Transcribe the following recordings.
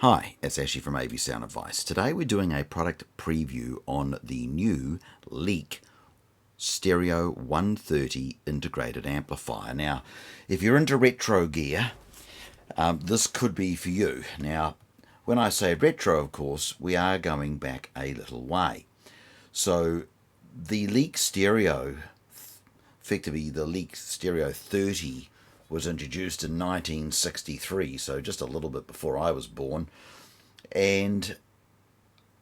Hi, it's Ashley from AV Sound Advice. Today we're doing a product preview on the new Leek Stereo 130 integrated amplifier. Now, if you're into retro gear, this could be for you. Now, when I say retro, of course, we are going back a little way. So, the Leek Stereo, effectively the Leek Stereo 30, was introduced in 1963, so just a little bit before I was born. And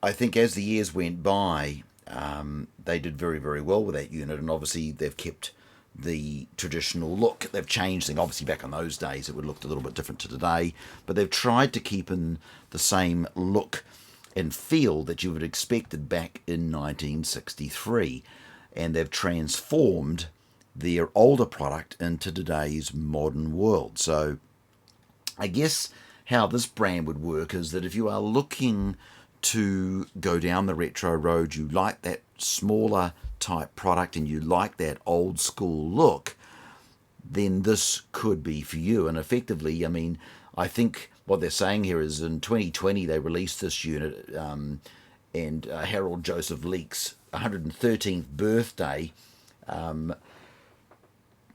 I think as the years went by, they did very, very well with that unit, and obviously they've kept the traditional look. They've changed things. Obviously, back in those days, it would look a little bit different to today, but they've tried to keep in the same look and feel that you would have expected back in 1963, and they've transformed their older product into today's modern world. So I guess how this brand would work is that if you are looking to go down the retro road, you like that smaller type product and you like that old school look, then this could be for you. And effectively, I mean, I think what they're saying here is in 2020 they released this unit, and Harold Joseph Leek's 113th birthday,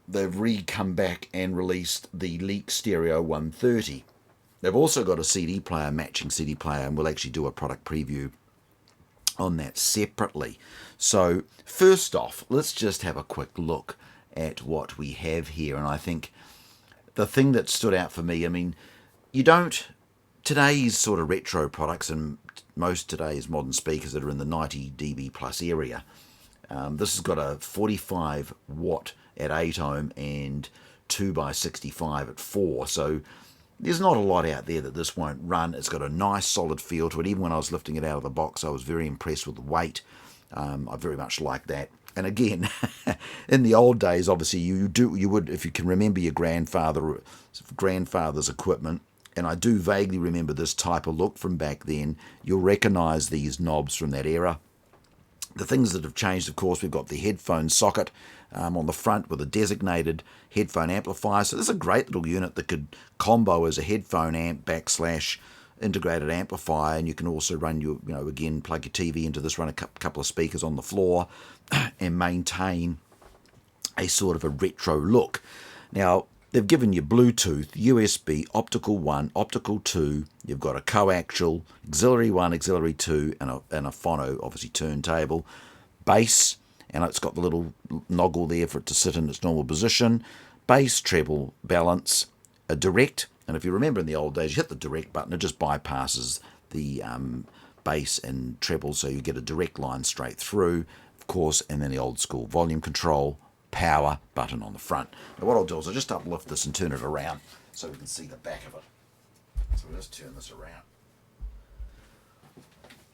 they've come back and released the Leek Stereo 130. They've also got a CD player, matching CD player, and we'll actually do a product preview on that separately. So first off, let's just have a quick look at what we have here. And I think the thing that stood out for me, I mean, today's sort of retro products and most today's modern speakers that are in the 90 dB plus area, this has got a 45 watt at 8 ohm and 2x65 at 4. So there's not a lot out there that this won't run. It's got a nice solid feel to it. Even when I was lifting it out of the box, I was very impressed with the weight. I very much like that. And again, in the old days, obviously you would, if you can remember your grandfather's equipment, and I do vaguely remember this type of look from back then, you'll recognise these knobs from that era. The things that have changed, of course, we've got the headphone socket on the front with a designated headphone amplifier. So this is a great little unit that could combo as a headphone amp / integrated amplifier, and you can also run your, again, plug your TV into this, run a couple of speakers on the floor, and maintain a sort of a retro look. Now, they've given you Bluetooth, USB, Optical 1, Optical 2. You've got a coaxial, Auxiliary 1, Auxiliary 2, and a phono, obviously, turntable. Bass, and it's got the little noggle there for it to sit in its normal position. Bass, treble, balance, a direct. And if you remember in the old days, you hit the direct button, it just bypasses the bass and treble, so you get a direct line straight through, of course, and then the old school volume control, power button on the front. Now what I'll do is I'll just uplift this and turn it around so we can see the back of it. So we'll just turn this around.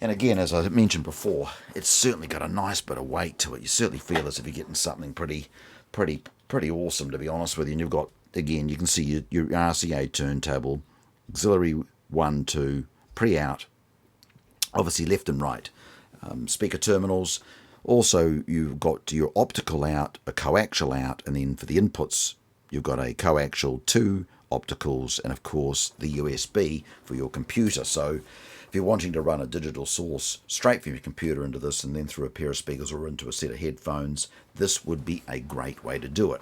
And again, as I mentioned before, it's certainly got a nice bit of weight to it. You certainly feel as if you're getting something pretty awesome, to be honest with you. And you've got, again, you can see your RCA turntable, auxiliary 1, 2, pre-out, obviously left and right, speaker terminals. Also, you've got your optical out, a coaxial out, and then for the inputs, you've got a coaxial, 2 opticals, and of course the USB for your computer. So if you're wanting to run a digital source straight from your computer into this and then through a pair of speakers or into a set of headphones, this would be a great way to do it.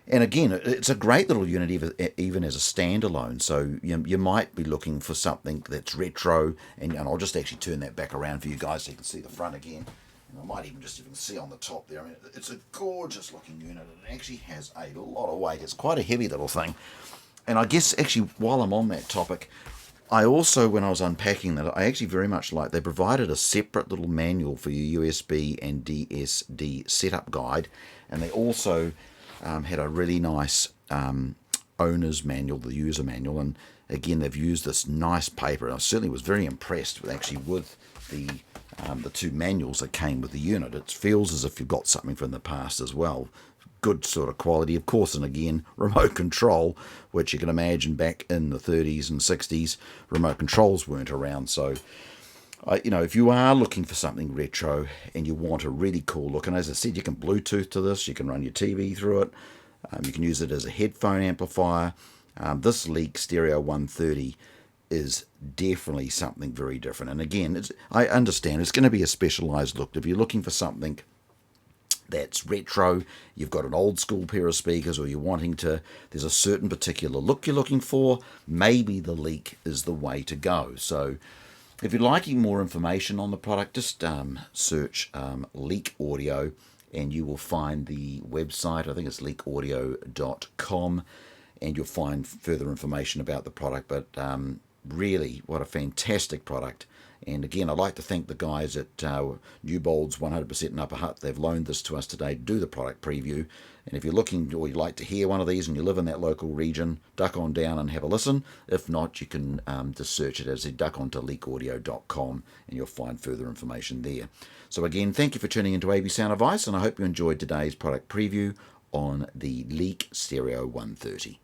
And again, it's a great little unit even as a standalone. So you might be looking for something that's retro, and I'll just actually turn that back around for you guys so you can see the front again. And I might even just see on the top there. I mean, it's a gorgeous looking unit. It actually has a lot of weight. It's quite a heavy little thing. And I guess actually while I'm on that topic, I also, when I was unpacking that, I actually very much like they provided a separate little manual for your USB and DSD setup guide, and they also had a really nice owner's manual, the user manual, and again they've used this nice paper. And I certainly was very impressed with the two manuals that came with the unit. It feels as if you've got something from the past as well. Good sort of quality, of course, and again, remote control, which you can imagine back in the 30s and 60s, remote controls weren't around. So, if you are looking for something retro and you want a really cool look, and as I said, you can Bluetooth to this, you can run your TV through it, you can use it as a headphone amplifier. This Leek Stereo 130 is definitely something very different. And again, I understand it's going to be a specialised look. If you're looking for something that's retro, you've got an old school pair of speakers, or you're wanting to, there's a certain particular look you're looking for, maybe the Leek is the way to go. So if you're liking more information on the product, just search Leek Audio and you will find the website. I think it's leekaudio.com, and you'll find further information about the product. But really, what a fantastic product. And again, I'd like to thank the guys at Newbolds 100% in Upper Hutt. They've loaned this to us today to do the product preview. And if you're looking, or you'd like to hear one of these and you live in that local region, duck on down and have a listen. If not, you can just search it as a duck onto leekaudio.com and you'll find further information there. So again, thank you for tuning into AV Sound Advice, and I hope you enjoyed today's product preview on the Leek Stereo 130.